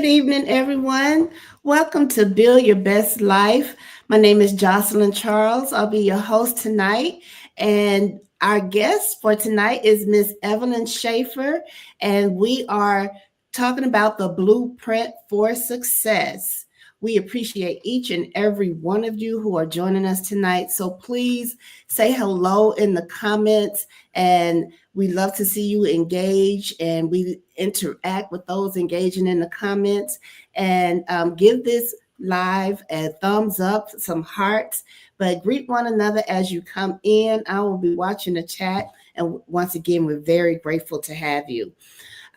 Good evening, everyone. Welcome to Build Your Best Life. My name is Jocelyn Charles. I'll be your host tonight. And our guest for tonight is Miss Evelyn Shaffer. And we are talking about the blueprint for success. We appreciate each and every one of you who are joining us tonight. So please say hello in the comments, and we love to see you engage, and we interact with those engaging in the comments. And give this live a thumbs up, some hearts, but greet one another as you come in. I will be watching the chat. And once again, we're very grateful to have you.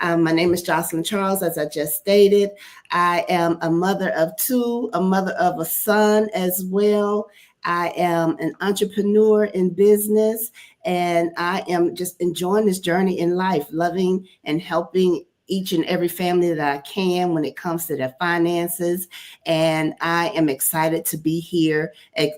My name is Jocelyn Charles, as I just stated. I am a mother of two, a mother of a son as well. I am an entrepreneur in business, and I am just enjoying this journey in life, loving and helping each and every family that I can when it comes to their finances. And I am excited to be here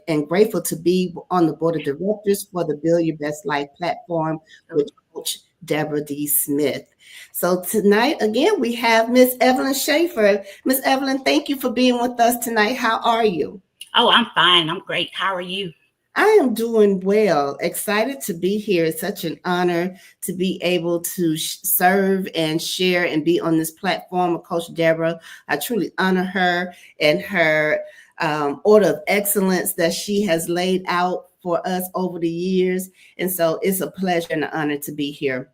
and grateful to be on the board of directors for the Build Your Best Life platform with Coach Deborah D. Smith. So tonight, again, we have Miss Evelyn Shaffer. Miss Evelyn, thank you for being with us tonight. How are you? Oh, I'm fine. I'm great. How are you? I am doing well. Excited to be here. It's such an honor to be able to serve and share and be on this platform with Coach Deborah. I truly honor her and her order of excellence that she has laid out for us over the years. And so it's a pleasure and an honor to be here.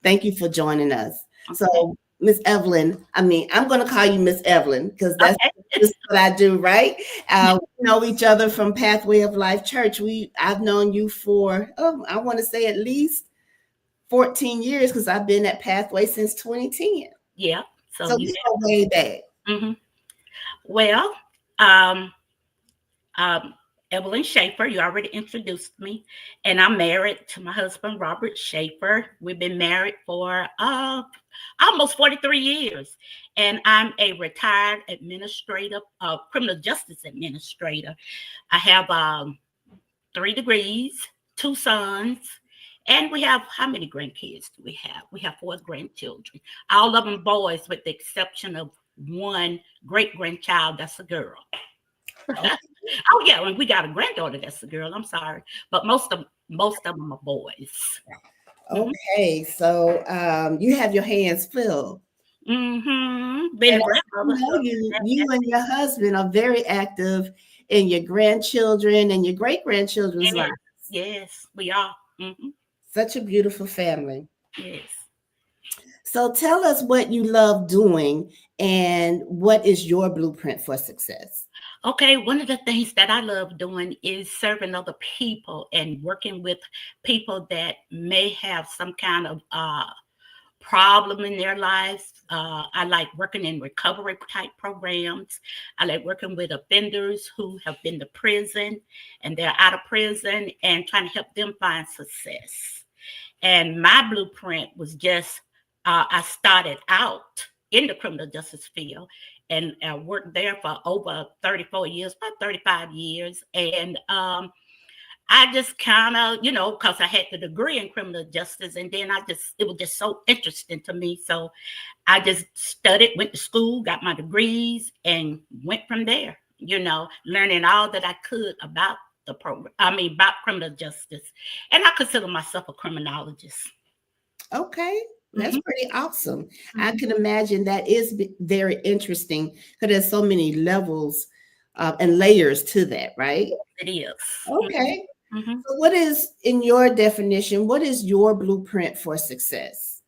Thank you for joining us. Okay. So, Miss Evelyn, I'm going to call you Miss Evelyn because that's just what I do, right? We know each other from Pathway of Life Church. I've known you for, I want to say at least 14 years because I've been at Pathway since 2010. Yeah. So you go way back. Mm-hmm. Well, Evelyn Shaffer, you already introduced me, and I'm married to my husband, Robert Shaffer. We've been married for almost 43 years, and I'm a retired administrator, criminal justice administrator. I have 3 degrees, 2 sons, and we have, how many grandkids do we have? We have 4 grandchildren, all of them boys with the exception of one great-grandchild that's a girl. Oh yeah, and we got a granddaughter that's a girl. I'm sorry, but most of them are boys. Okay, so you have your hands full. Mm-hmm. You and your husband are very active in your grandchildren and your great grandchildren's lives. Yes, we are. Mm-hmm. Such a beautiful family. Yes. So tell us what you love doing and what is your blueprint for success? Okay, one of the things that I love doing is serving other people and working with people that may have some kind of problem in their lives. I like working in recovery type programs. I like working with offenders who have been to prison and they're out of prison and trying to help them find success. And my blueprint was just, I started out in the criminal justice field and worked there for over 34 years, about 35 years. And I just kind of, because I had the degree in criminal justice, and then it was just so interesting to me. So I just studied, went to school, got my degrees, and went from there, learning all that I could about the program. About criminal justice. And I consider myself a criminologist. Okay. That's pretty awesome. Mm-hmm. I can imagine that is very interesting because there's so many levels and layers to that, right? Yes, it is. Okay. Mm-hmm. So what is, in your definition, what is your blueprint for success?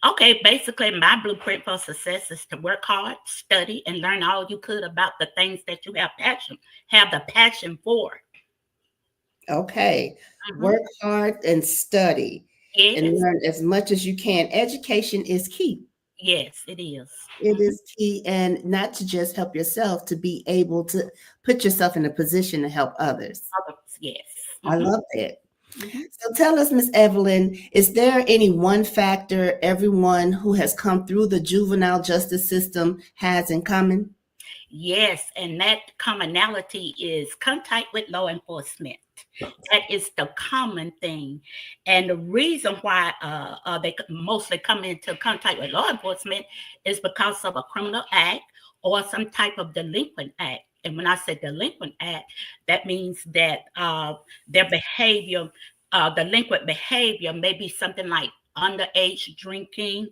Okay, basically my blueprint for success is to work hard, study, and learn all you could about the things that you have the passion for. Okay. Mm-hmm. Work hard and study. Yes. And learn as much as you can. Education is key. Yes, it is. It is key, and not to just help yourself, to be able to put yourself in a position to help others. Yes. Mm-hmm. I love that. Mm-hmm. So tell us, Miss Evelyn, is there any one factor everyone who has come through the juvenile justice system has in common? Yes, and that commonality is contact with law enforcement. That is the common thing. And the reason why they mostly come into contact with law enforcement is because of a criminal act or some type of delinquent act. And when I say delinquent act, that means that their behavior, delinquent behavior, may be something like underage drinking,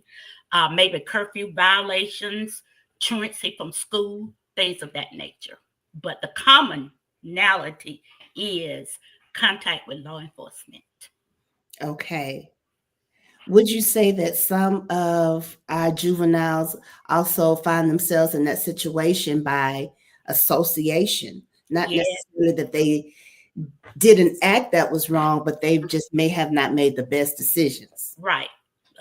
maybe curfew violations, truancy from school, things of that nature. But the commonality is contact with law enforcement. Okay. Would you say that some of our juveniles also find themselves in that situation by association? Not Yeah, necessarily that they did an act that was wrong, but they just may have not made the best decisions. right.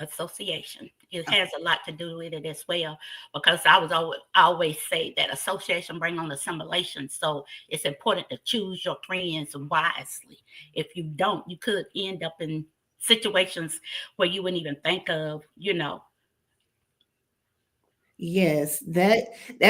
Association. It has a lot to do with it as well, because I always say that association bring on assimilation. So it's important to choose your friends wisely. If you don't, you could end up in situations where you wouldn't even think of. Yes, that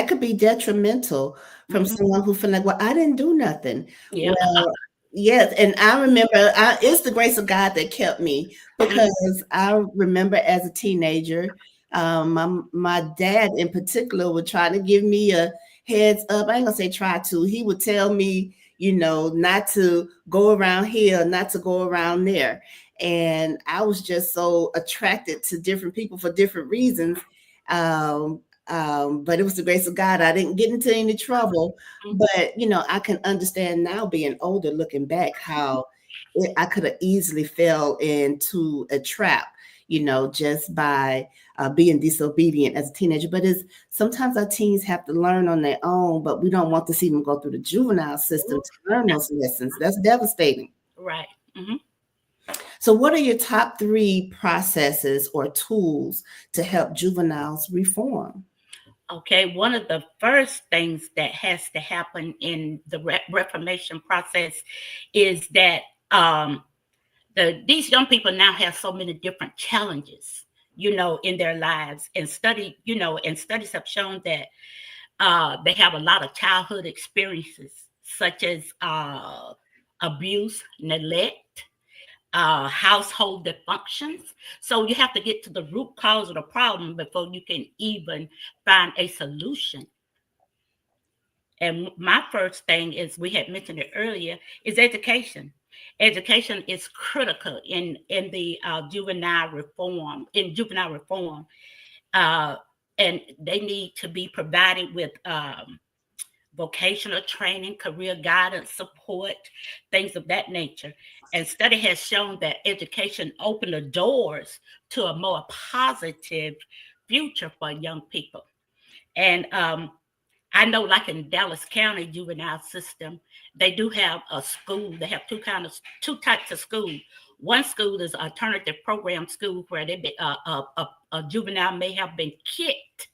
could be detrimental from Mhm. someone who feel like, well, I didn't do nothing. Yeah. Well, yes, and I remember it's the grace of God that kept me because I remember as a teenager, my dad in particular would try to give me a heads up. I ain't gonna say try to. He would tell me, not to go around here, not to go around there. And I was just so attracted to different people for different reasons, but it was the grace of God. I didn't get into any trouble, Mhm. but I can understand now, being older, looking back, how I could have easily fell into a trap, just by being disobedient as a teenager. But it's sometimes our teens have to learn on their own, but we don't want to see them go through the juvenile system to learn those lessons. That's devastating. Right. Hmm. So, what are your top three processes or tools to help juveniles reform? Okay, one of the first things that has to happen in the reformation process is that um, these young people now have so many different challenges, in their lives, and studies have shown that they have a lot of childhood experiences, such as abuse, neglect, household dysfunctions. So you have to get to the root cause of the problem before you can even find a solution. And my first thing is, we had mentioned it earlier, is education. Education is critical in the juvenile reform, uh, and they need to be provided with vocational training, career guidance, support, things of that nature. And study has shown that education opened the doors to a more positive future for young people. And I know, like in Dallas County juvenile system, they do have a school. They have two types of school. One school is alternative program school, where a juvenile may have been kicked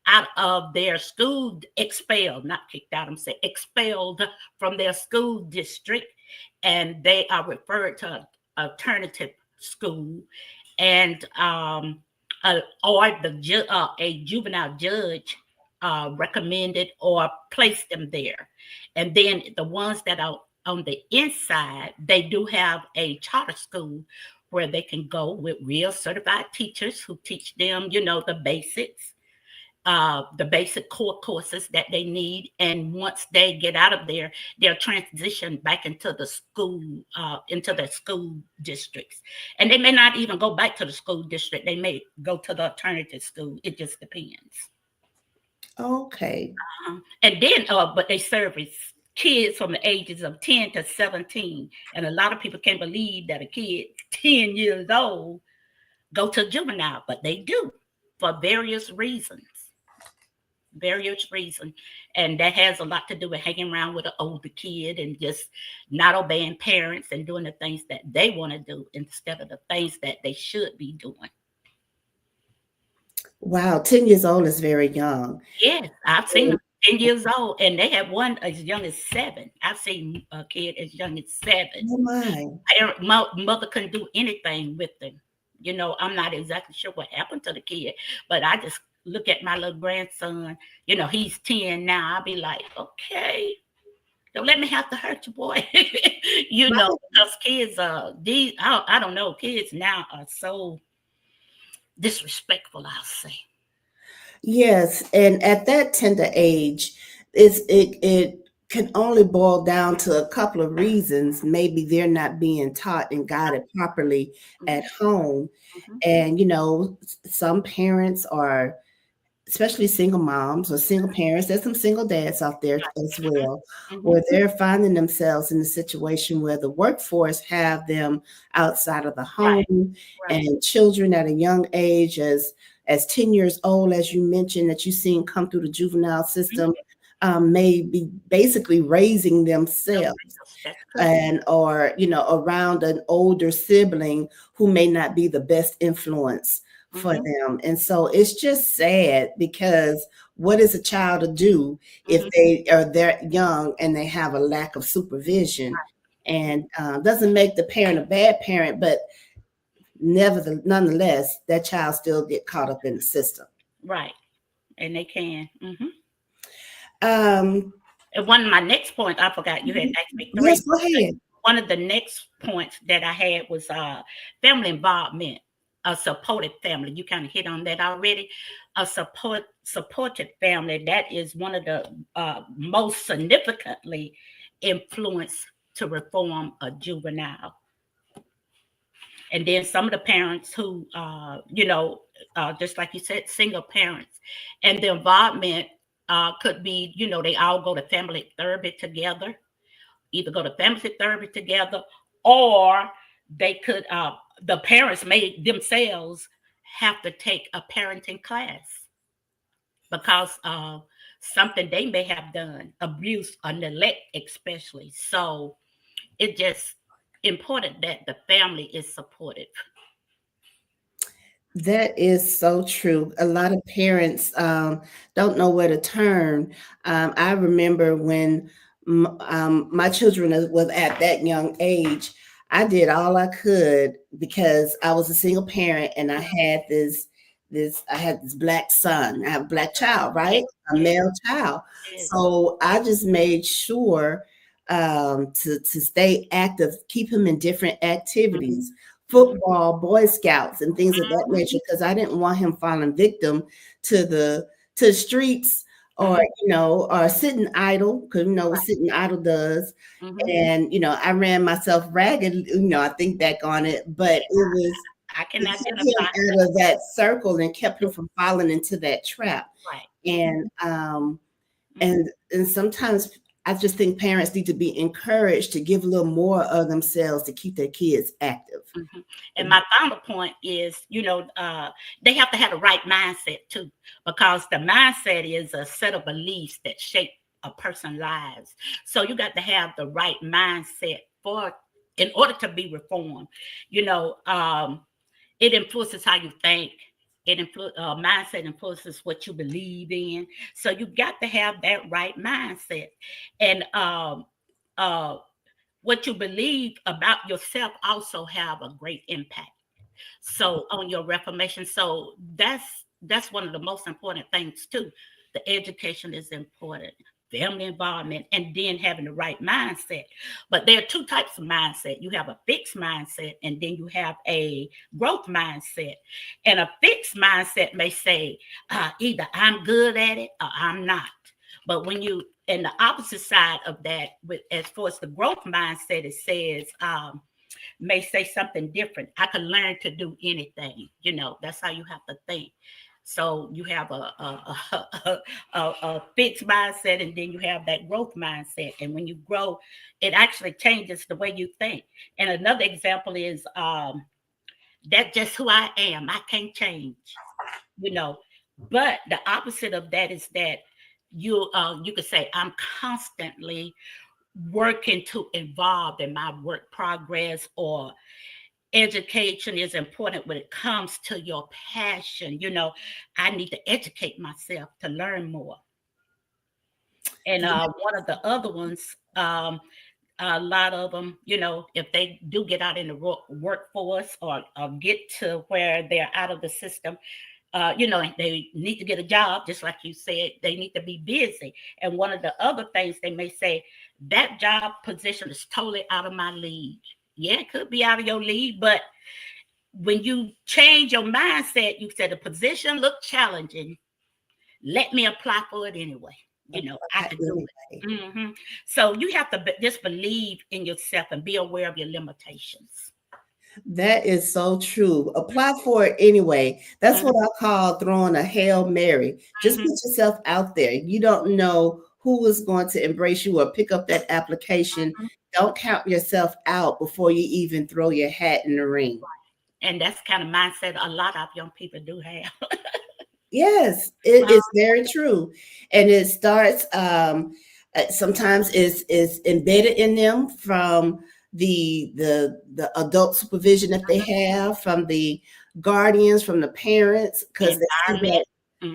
out of their school, expelled, not kicked out, I'm saying expelled from their school district, and they are referred to alternative school, and or a juvenile judge recommended or placed them there. And then the ones that are on the inside, they do have a charter school where they can go with real certified teachers who teach them, the basic core courses that they need. And once they get out of there, they'll transition back into their school districts. And they may not even go back to the school district. They may go to the alternative school. It just depends. Okay. And then, but they service kids from the ages of 10 to 17. And a lot of people can't believe that a kid 10 years old go to juvenile, but they do, for various reasons. And that has a lot to do with hanging around with an older kid and just not obeying parents and doing the things that they want to do instead of the things that they should be doing. Wow, 10 years old is very young. Yes, I've seen them 10 years old, and they have one as young as 7. I've seen a kid as young as 7. Oh my. Mother couldn't do anything with them. I'm not exactly sure what happened to the kid, but I just look at my little grandson, he's 10 now. I'll be like, okay, don't let me have to hurt you, boy. Because kids I don't know, kids now are so disrespectful, I'll say. Yes, and at that tender age, it can only boil down to a couple of reasons. Maybe they're not being taught and guided properly at Mhm, home, mhm. and some parents are, especially single moms or single parents. There's some single dads out there as well, Mhm, where mhm. they're finding themselves in a situation where the workforce have them outside of the Right, home, right. and children at a young age, as 10 years old, as you mentioned, that you've seen come through the juvenile Mhm. system, may be basically raising themselves, That's correct. and or around an older sibling who may not be the best influence for Mhm, them. And so it's just sad, because what is a child to do if mhm. they are that young and they have a lack of supervision? And doesn't make the parent a bad parent, but nonetheless, that child still get caught up in the system. Right, and they can. um And one of my next points, I forgot you had asked me three. yes, go ahead. One of the next points that I had was family involvement, a supportive family. You kind of hit on that already. A supported family, that is one of the most significantly influenced to reform a juvenile. And then some of the parents who, just like you said, single parents, and the involvement could be, they all go to family therapy together, either go to family therapy together, or they could, the parents may themselves have to take a parenting class because of something they may have done, abuse or neglect, especially. So it's just important that the family is supportive. That is so true. A lot of parents don't know where to turn. I remember when my children was at that young age, I did all I could, because I was a single parent and I had this black son. I have a black child, Yes, right? A yes, male child. yes. So I just made sure to stay active, keep him in different Mhm, activities, mhm, football, Boy Scouts, and things of that nature, because I didn't want him falling victim to the streets, or mhm. or sitting idle, because what Right. sitting idle does. Mhm. And I ran myself ragged. I think back on it, but I can it kept identify. him out of that circle and kept him from falling into that trap. Right. Mhm, And mhm, and sometimes I just think parents need to be encouraged to give a little more of themselves to keep their kids active. mhm. And my final point is, they have to have the right mindset too, because the mindset is a set of beliefs that shape a person's lives. So you got to have the right mindset for in order to be reformed. You know, it influences how you think. Mindset influences what you believe in. So you got to have that right mindset, and uh, what you believe about yourself also have a great impact. So on your reformation, so that's one of the most important things too. The education is important, family involvement, and then having the right mindset. But there are two types of mindset. You have a fixed mindset, and then you have a growth mindset. And a fixed mindset may say, either I'm good at it or I'm not. But when you and the opposite side of that, with as far as the growth mindset, it says may say something different. I can learn to do anything. That's how you have to think. So you have a fixed mindset, and then you have that growth mindset. And when you grow, it actually changes the way you think. And another example is that's just who I am. I can't change. You know, but the opposite of that is that you could say I'm constantly working to involve in my work progress, or education is important when it comes to your passion. I need to educate myself to learn more. And one of the other ones, a lot of them, if they do get out in the workforce, or get to where they're out of the system, they need to get a job, just like you said, they need to be busy. And one of the other things they may say, that job position is totally out of my league. Yeah, it could be out of your league, but when you change your mindset, you said the position looked challenging. Let me apply for it anyway. I can do it. So you have to just believe in yourself and be aware of your limitations. That is so true. Apply for it anyway. That's what I call throwing a Hail Mary. Just put yourself out there. You don't know who is going to embrace you or pick up that application. Don't count yourself out before you even throw your hat in the ring. And that's kind of mindset a lot of young people do have. Yes, it is very true. And it starts sometimes is embedded in them from the adult supervision that they have, from the guardians, from the parents, because they see that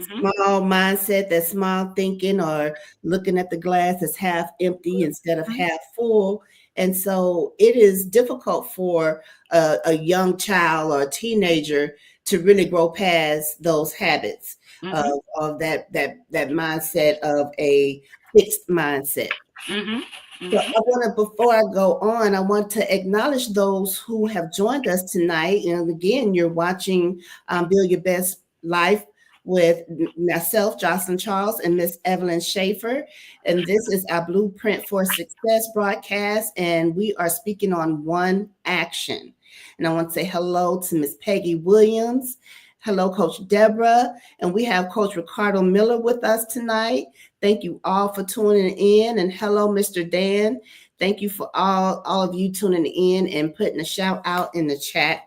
small mindset, that small thinking, or looking at the glass as half empty instead of half full. And so it is difficult for a young child or a teenager to really grow past those habits of that mindset of a fixed mindset. So I want to, before I go on, I want to acknowledge those who have joined us tonight. And again, you're watching Build Your Best Life with myself, Jocelyn Charles, and Miss Evelyn Shaffer. And this is our Blueprint for Success broadcast. And we are speaking on one action. And I want to say hello to Miss Peggy Williams. Hello, Coach Deborah. And we have Coach Ricardo Miller with us tonight. Thank you all for tuning in. And hello, Mr. Dan. Thank you for all of you tuning in and putting a shout out in the chat.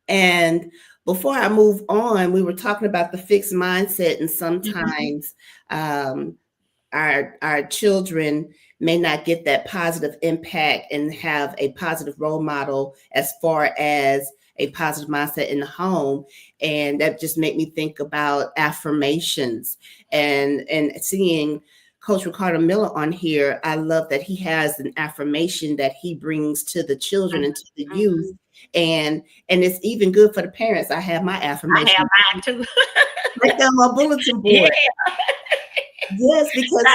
And before I move on, we were talking about the fixed mindset, and sometimes our children may not get that positive impact and have a positive role model as far as a positive mindset in the home. And that just made me think about affirmations and seeing Coach Ricardo Miller on here. I love that he has an affirmation that he brings to the children and to the youth. And it's even good for the parents. I have my affirmation. I have mine too. Right down my bulletin board. Yeah. Yes, because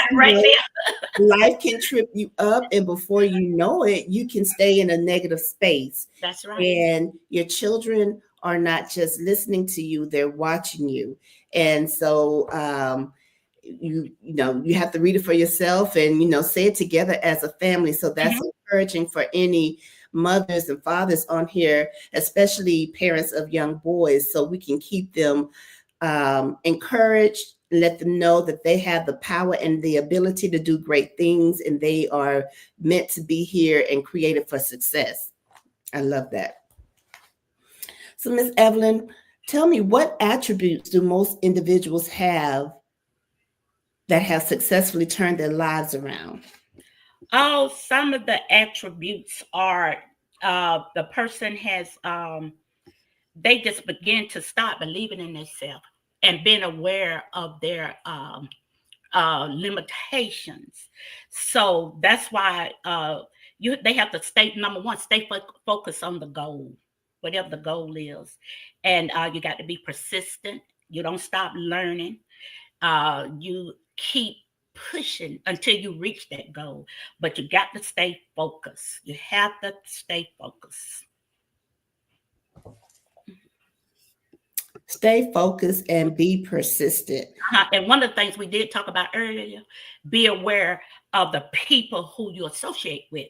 life can trip you up, and before you know it, you can stay in a negative space. That's right. And your children are not just listening to you, they're watching you. And so you have to read it for yourself and say it together as a family. So that's encouraging for any mothers and fathers on here, especially parents of young boys, so we can keep them encouraged, let them know that they have the power and the ability to do great things, and they are meant to be here and created for success. I love that. So, Ms. Evelyn, tell me, what attributes do most individuals have that have successfully turned their lives around? Oh, some of the attributes are the person has, they just begin to start believing in themselves and being aware of their limitations. So that's why they have to stay, number one, stay focused on the goal, whatever the goal is. And you got to be persistent. You don't stop learning. You keep pushing until you reach that goal. But you got to stay focused. You have to stay focused. Stay focused and be persistent. And one of the things we did talk about earlier, be aware of the people who you associate with.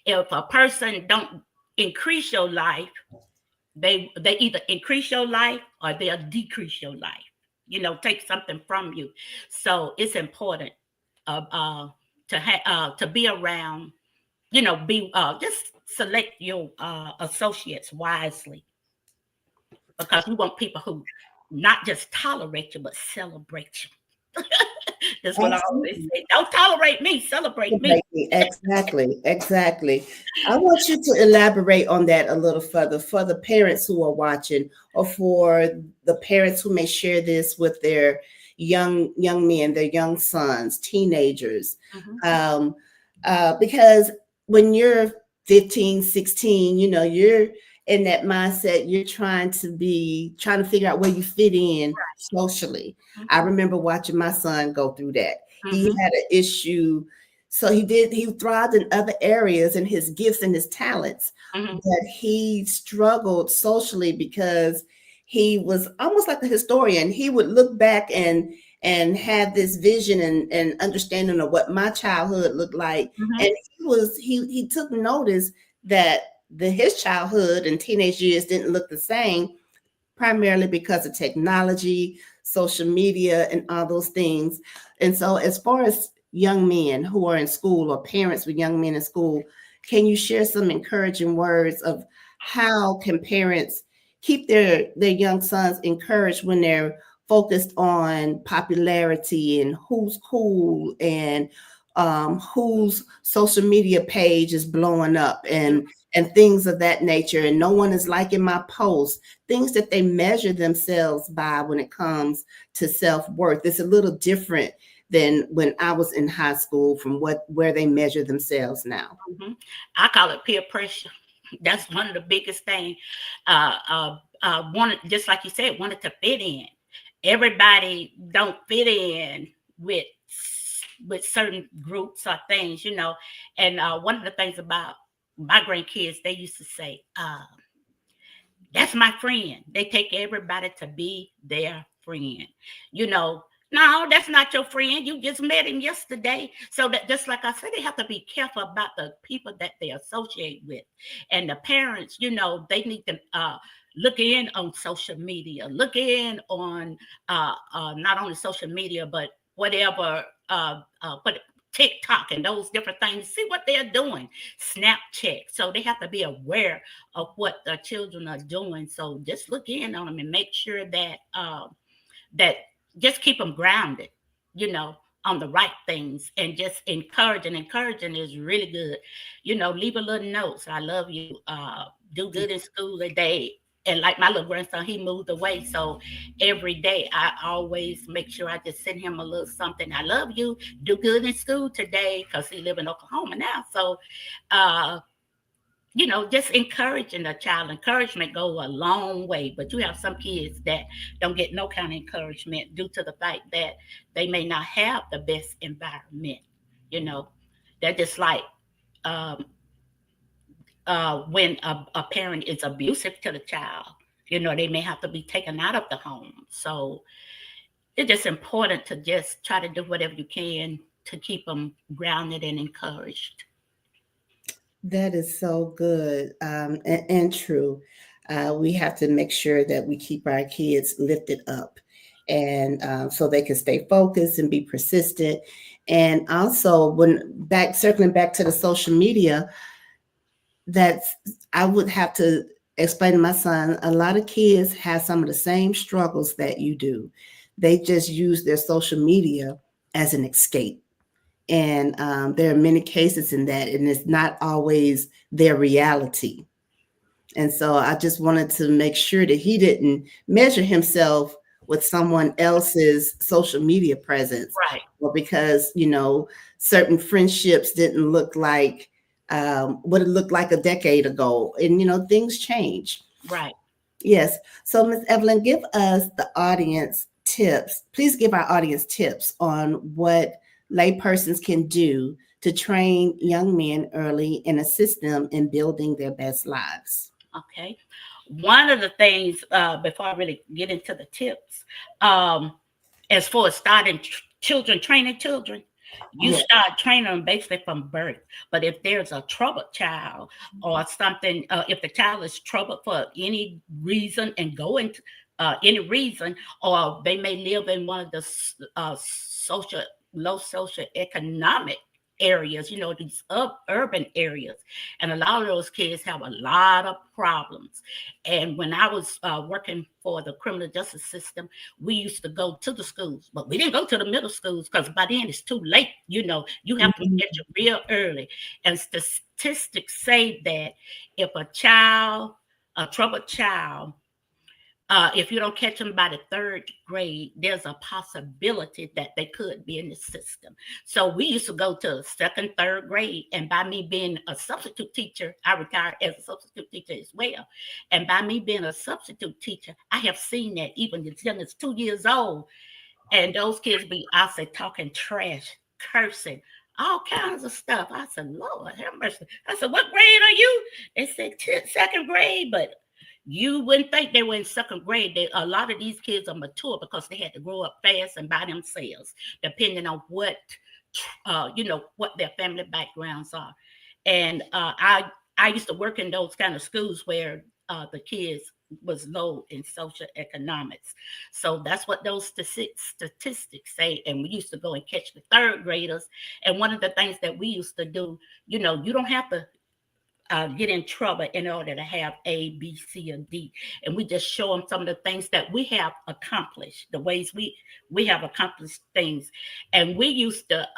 If a person don't increase your life, they either increase your life or they'll decrease your life. Take something from you. So it's important to be around. Just select your associates wisely, because you want people who not just tolerate you, but celebrate you. That's what I always say. Don't tolerate me, celebrate me. Exactly. I want you to elaborate on that a little further for the parents who are watching, or for the parents who may share this with their young men, their young sons, teenagers. Because when you're 15, 16, you're in that mindset, you're trying to figure out where you fit in socially. I Mhm. remember watching my son go through that. He Mhm. had an issue. So he thrived in other areas in his gifts and his talents, Mhm. but he struggled socially because he was almost like a historian. He would look back and have this vision and understanding of what my childhood looked like. Mhm. And he took notice that his childhood and teenage years didn't look the same, primarily because of technology, social media, and all those things. And so, as far as young men who are in school or parents with young men in school, can you share some encouraging words of how can parents keep their young sons encouraged when they're focused on popularity and who's cool and whose social media page is blowing up and things of that nature, and no one is liking my post, things that they measure themselves by when it comes to self-worth. It's a little different than when I was in high school from where they measure themselves now. Mhm. I call it peer pressure. That's one of the biggest things. Wanted, just like you said, wanted to fit in. Everybody don't fit in with with certain groups or things, you know. And one of the things about my grandkids, they used to say, that's my friend. They take everybody to be their friend. You know, no, that's not your friend. You just met him yesterday. So that, just like I said, they have to be careful about the people that they associate with. And the parents, you know, they need to look in on social media, look in on not only social media, but whatever, but TikTok and those different things, see what they're doing, Snapchat. So they have to be aware of what the children are doing. So just look in on them and make sure that that just keep them grounded, you know, on the right things, and just encouraging. Encouraging is really good. You know, leave a little notes. I love you. Do good in school today. And like my little grandson, he moved away. So every day I always make sure I just send him a little something. I love you. Do good in school today, because he live in Oklahoma now. So uh you know, just encouraging a child. Encouragement go a long way, but you have some kids that don't get no kind of encouragement due to the fact that they may not have the best environment. You know, they're just like um, when a parent is abusive to the child. You know, they may have to be taken out of the home. So it's just important to just try to do whatever you can to keep them grounded and encouraged. That is so good, and true. We have to make sure that we keep our kids lifted up, and so they can stay focused and be persistent. And also, when back circling back to the social media, that's I would have to explain to my son. A lot of kids have some of the same struggles that you do. They just use their social media as an escape, and there are many cases in that, and it's not always their reality. And so I just wanted to make sure that he didn't measure himself with someone else's social media presence, Right, or because certain friendships didn't look like what it looked like a decade ago, and things change. right. Yes. So, Ms. Evelyn, give us the audience tips. Please give our audience tips on what laypersons can do to train young men early and assist them in building their best lives. Okay. One of the things, before I really get into the tips, um, as far as starting children, training children, you Yeah. start training them basically from birth. But if there's a troubled child or something, if the child is troubled for any reason and go into any reason, or they may live in one of the social, low social economic areas, you know, these urban areas. And a lot of those kids have a lot of problems. And when I was working for the criminal justice system, we used to go to the schools, but we didn't go to the middle schools because by then it's too late. You know, you have to Mhm. catch it real early. And statistics say that if a child, a troubled child, if you don't catch them by the third grade, there's a possibility that they could be in the system. So we used to go to second, third grade, and by me being a substitute teacher, I retired as a substitute teacher as well. And by me being a substitute teacher, I have seen that even as young as 2 years old, and those kids be, I say, talking trash, cursing, all kinds of stuff. I said, Lord have mercy. I said, what grade are you? They said second grade, but you wouldn't think they were in second grade. A lot of these kids are mature because they had to grow up fast and by themselves, depending on what what their family backgrounds are. And I used to work in those kind of schools where the kids was low in social economics. So that's what those statistics say. And we used to go and catch the third graders. And one of the things that we used to do, you don't have to get in trouble in order to have A, B, C, or D. And we just show them some of the things that we have accomplished, the ways we have accomplished things. And we used to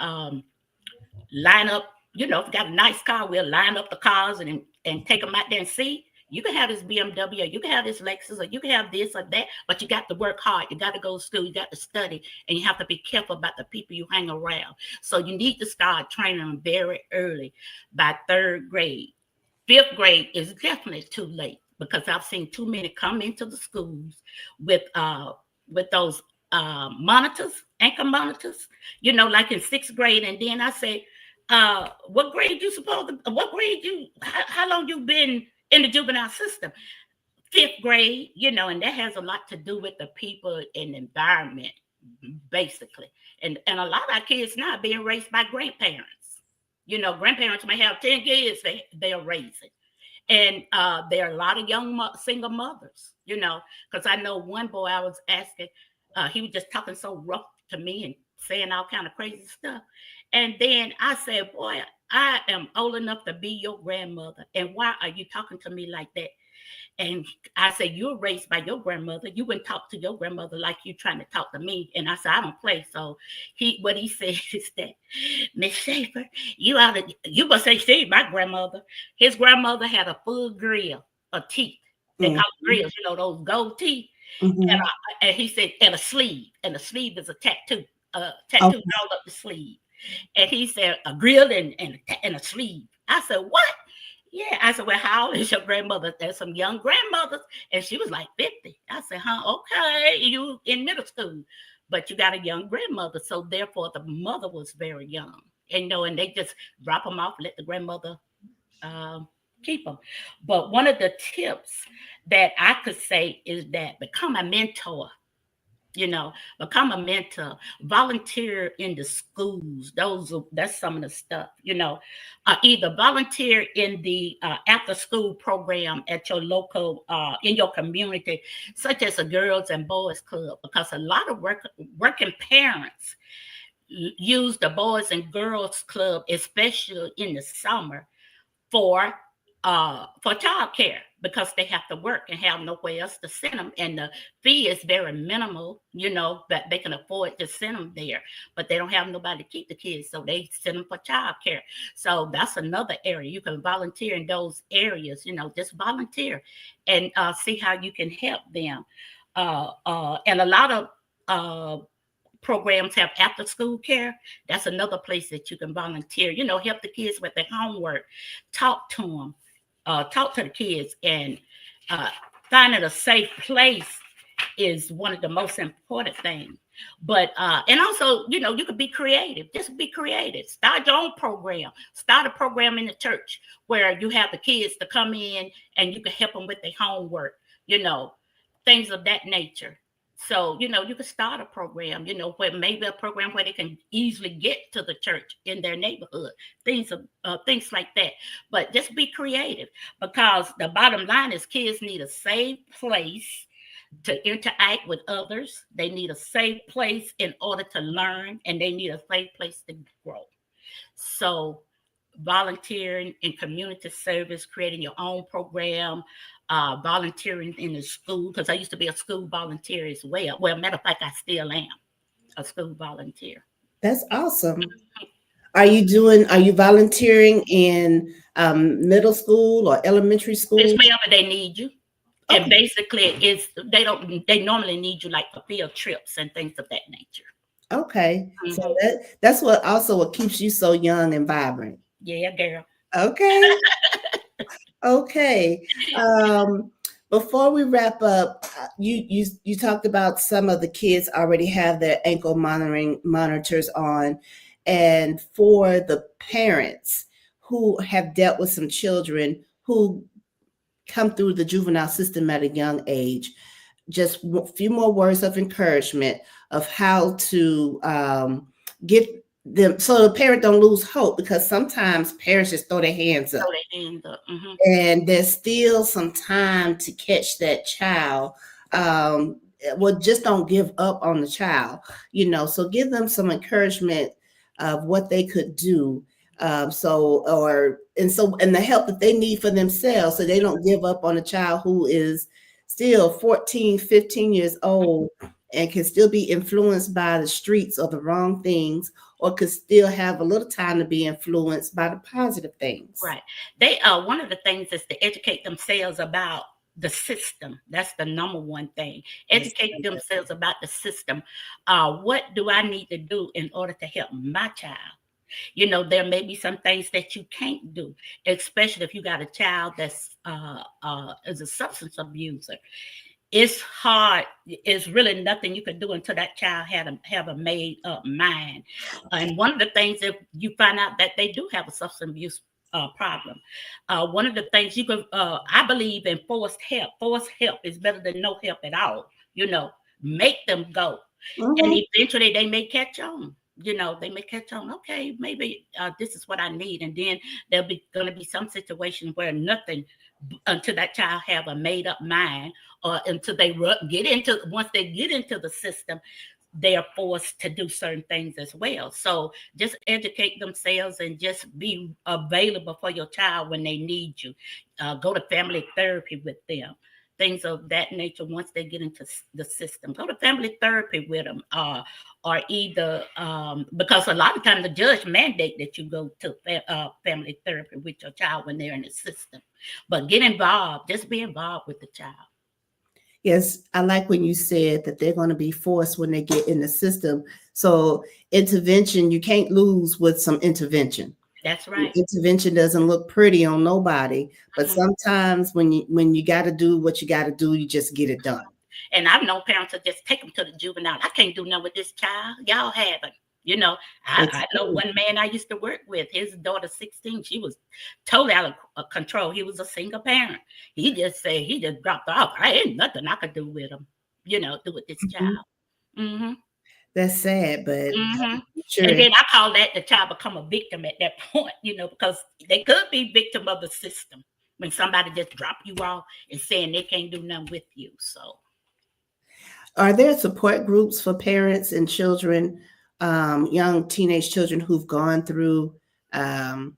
line up, if we got a nice car, we'll line up the cars and take them out there and see. You can have this BMW, or you can have this Lexus, or you can have this or that, but you got to work hard. You got to go to school. You got to study, and you have to be careful about the people you hang around. So you need to start training them very early, by third grade. Fifth grade is definitely too late, because I've seen too many come into the schools with those monitors, ankle monitors, like in sixth grade. And then I say, what grade how long you been in the juvenile system? Fifth grade, and that has a lot to do with the people and environment, basically. And a lot of our kids now are being raised by grandparents. Grandparents may have 10 kids they are raising. And there are a lot of young single mothers, because I know one boy I was asking, he was just talking so rough to me and saying all kind of crazy stuff. And then I said, boy, I am old enough to be your grandmother. And why are you talking to me like that? And I said, you were raised by your grandmother. You wouldn't talk to your grandmother like you trying to talk to me. And I said, I don't play. So what he said is that, Miss Shaffer, you must say she, my grandmother. His grandmother had a full grill of teeth. They call it grills, those gold teeth. Mm-hmm. And he said, and a sleeve. And the sleeve is a tattoo. Tattooed all up the sleeve. And he said, a grill and a sleeve. I said, what? Yeah. I said, well, how old is your grandmother? There's some young grandmothers. And she was like 50. I said, okay, you in middle school, but you got a young grandmother. So therefore the mother was very young. And they just drop them off, let the grandmother keep them. But one of the tips that I could say is that become a mentor. Become a mentor, volunteer in the schools. That's some of the stuff, either volunteer in the after school program at your local, in your community, such as a girls and boys club, because a lot of working parents use the boys and girls club, especially in the summer, for child care, because they have to work and have nowhere else to send them. And the fee is very minimal, that they can afford to send them there, but they don't have nobody to keep the kids. So they send them for child care. So that's another area. You can volunteer in those areas, just volunteer and see how you can help them. And a lot of programs have after school care. That's another place that you can volunteer, help the kids with their homework, talk to them. Talk to the kids, and finding a safe place is one of the most important things. But and also, you could be creative. Just be creative. Start your own program. Start a program in the church where you have the kids to come in and you can help them with their homework. Things of that nature. So, you can start a program, where maybe a program where they can easily get to the church in their neighborhood, things like that. But just be creative, because the bottom line is kids need a safe place to interact with others. They need a safe place in order to learn, and they need a safe place to grow. So volunteering in community service, creating your own program, volunteering in the school, because I used to be a school volunteer as well. Well, matter of fact, I still am a school volunteer. That's awesome. Are you volunteering in middle school or elementary school? It's wherever they need you. And Okay. basically, they normally need you like for field trips and things of that nature. Okay. So Hmm. that's what also what keeps you so young and vibrant. Yeah, girl. Okay. Okay. Um, Before we wrap up, you talked about some of the kids already have their ankle monitoring monitors on, and for the parents who have dealt with some children who come through the juvenile system at a young age, just a few more words of encouragement of how to get them so the parent don't lose hope, because sometimes parents just throw their hands Throw up their hands up. Hmm. and there's still some time to catch that child. Well, just don't give up on the child, so give them some encouragement of what they could do. And the help that they need for themselves, so they don't give up on a child who is still 14, 15 years old and can still be influenced by the streets or the wrong things, or could still have a little time to be influenced by the positive things. Right. They one of the things is to educate themselves about the system. That's the number one thing. Yes. Educate themselves about the system. What do I need to do in order to help my child? There may be some things that you can't do, especially if you got a child that's is a substance abuser. It's hard. It's really nothing you can do until that child have a made up mind. And one of the things, if you find out that they do have a substance abuse problem, one of the things you could, I believe in forced help. Forced help is better than no help at all. Make them go, and Mhm. eventually they may catch on. They may catch on. Okay, maybe this is what I need, and then there'll be going to be some situation where nothing until that child have a made up mind, or until they get into once they get into the system, they are forced to do certain things as well. So just educate themselves and just be available for your child when they need you. Go to family therapy with them, things of that nature. Once they get into the system, go to family therapy with them, or either because a lot of times the judge mandate that you go to family therapy with your child when they're in the system. But get involved, just be involved with the child. Yes, I like when you said that they're going to be forced when they get in the system. So intervention, you can't lose with some intervention. That's right. Intervention doesn't look pretty on nobody, but Mhm. sometimes when you got to do what you got to do, you just get it done. And I've known parents that just take them to the juvenile. I can't do nothing with this child. Y'all have it. You know, It's I know true. one man I used to work with, his daughter 16, she was totally out of control. He was a single parent. He just said, he just dropped off. I ain't nothing I could do with him, do with this Mhm. child. Hmm. That's sad, but Hmm. I'm sure. And then I call that the child become a victim at that point, because they could be victim of the system when somebody just drop you off and saying they can't do nothing with you. So Are there support groups for parents and children, young teenage children who've gone through um,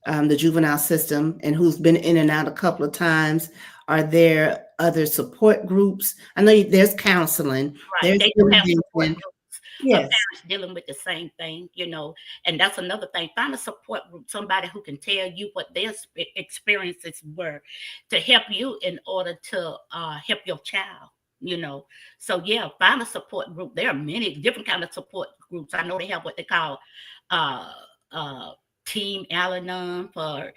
the juvenile system and who's been in and out a couple of times? Are there other support groups? I know there's counseling, right. there's They do have support intervention. groups of Yes, parents dealing with the same thing, and that's another thing. Find a support group, somebody who can tell you what their experiences were to help you in order to help your child. So yeah, find a support group. There are many different kind of support groups. I know they have what they call uh, uh, Team Al-Anon for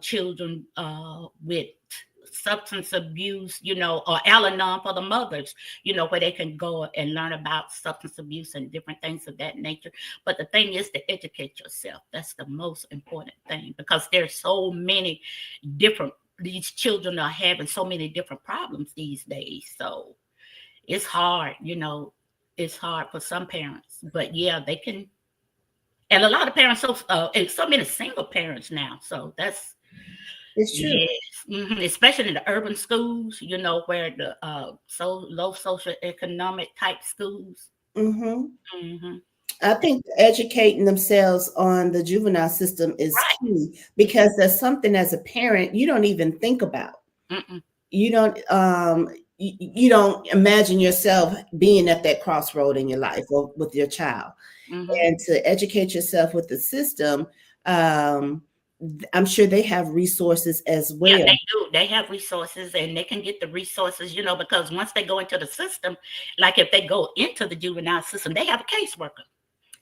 children with substance abuse, or Al-Anon for the mothers, where they can go and learn about substance abuse and different things of that nature. But the thing is to educate yourself. That's the most important thing, because there's so many different, these children are having so many different problems these days. So it's hard, it's hard for some parents, but yeah, they can. And a lot of parents, and so many single parents now. So that's, it's true. yes, especially in the urban schools, where the so low social economic type schools. Hmm. Hmm. I think educating themselves on the juvenile system is Right. key, because that's something as a parent you don't even think about. Mm-mm. You don't imagine yourself being at that crossroad in your life or with your child, Hmm. and to educate yourself with the system. um, I'm sure they have resources as Yeah, well. they do. They have resources and they can get the resources, because once they go into the system, like if they go into the juvenile system, they have a caseworker.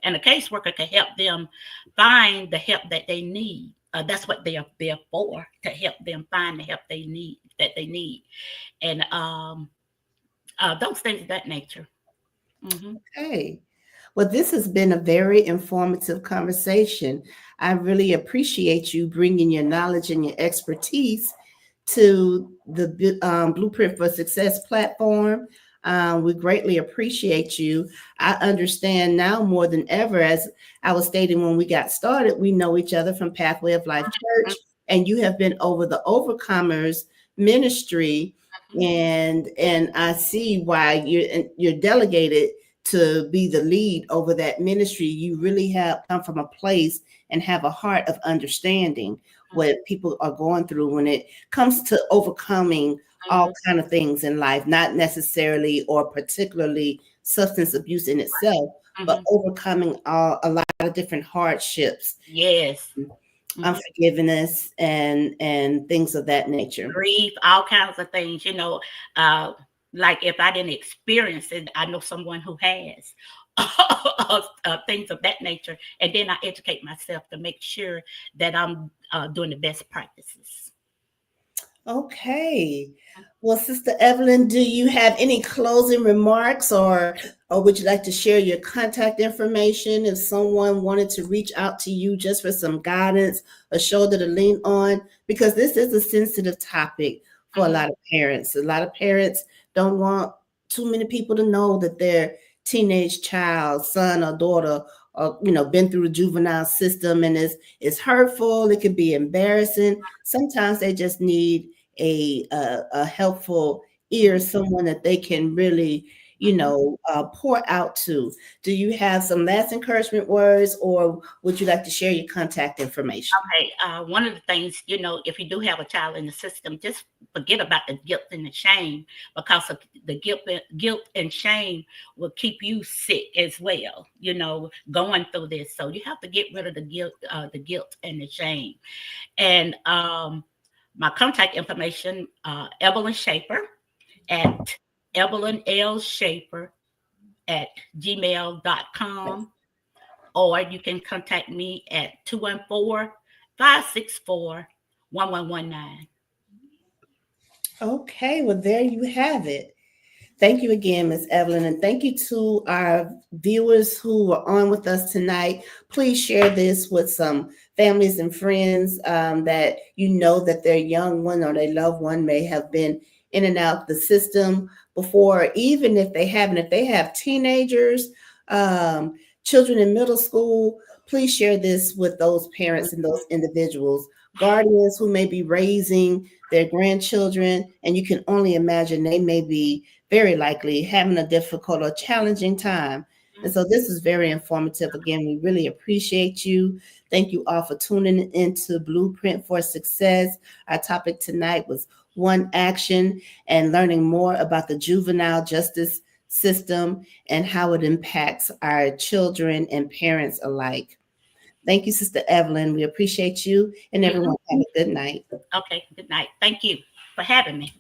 And the caseworker can help them find the help that they need. That's what they are there for, to help them find the help they need, and those things of that nature. Hmm. Okay. Well, this has been a very informative conversation. I really appreciate you bringing your knowledge and your expertise to the Blueprint for Success platform. We greatly appreciate you. I understand now more than ever, as I was stating when we got started, we know each other from Pathway of Life Church, and you have been over the Overcomers ministry, and I see why you're delegated to be the lead over that ministry. You really have come from a place and have a heart of understanding what people are going through when it comes to overcoming all kind of things in life, not necessarily or particularly substance abuse in itself, but Hmm. overcoming a lot of different hardships, Yes. Hmm. unforgiveness, and things of that nature. Grief, all kinds of things, uh, like if I didn't experience it, I know someone who has. Things of that nature, and then I educate myself to make sure that I'm doing the best practices. Okay. Well, Sister Evelyn, do you have any closing remarks, or would you like to share your contact information if someone wanted to reach out to you just for some guidance, a shoulder to lean on? Because this is a sensitive topic for a Hmm. lot of parents. A lot of parents don't want too many people to know that their teenage child, son or daughter, or been through the juvenile system, and it's hurtful. It could be embarrassing. Sometimes they just need a helpful ear, someone that they can really, Hmm. pour out to. Do you have some last encouragement words, or would you like to share your contact information? Okay, one of the things, if you do have a child in the system, just forget about the guilt and the shame, because of the guilt and shame will keep you sick as well, going through this. So you have to get rid of the guilt and the shame. And my contact information, Evelyn Shaffer at Evelyn L. Shaffer at gmail.com, or you can contact me at 214-564-1119. Okay, well, there you have it. Thank you again, Ms. Evelyn, and thank you to our viewers who are on with us tonight. Please share this with some families and friends that you know that their young one or their loved one may have been in and out the system before, even if they haven't. If they have teenagers, um, children in middle school, please share this with those parents and those individuals, guardians who may be raising their grandchildren, and you can only imagine they may be very likely having a difficult or challenging time. And so this is very informative. Again, we really appreciate you. Thank you all for tuning into Blueprint for Success. Our topic tonight was one action, and learning more about the juvenile justice system and how it impacts our children and parents alike. Thank you, Sister Evelyn. We appreciate you, and Mhm. everyone have a good night. Okay, good night. Thank you for having me.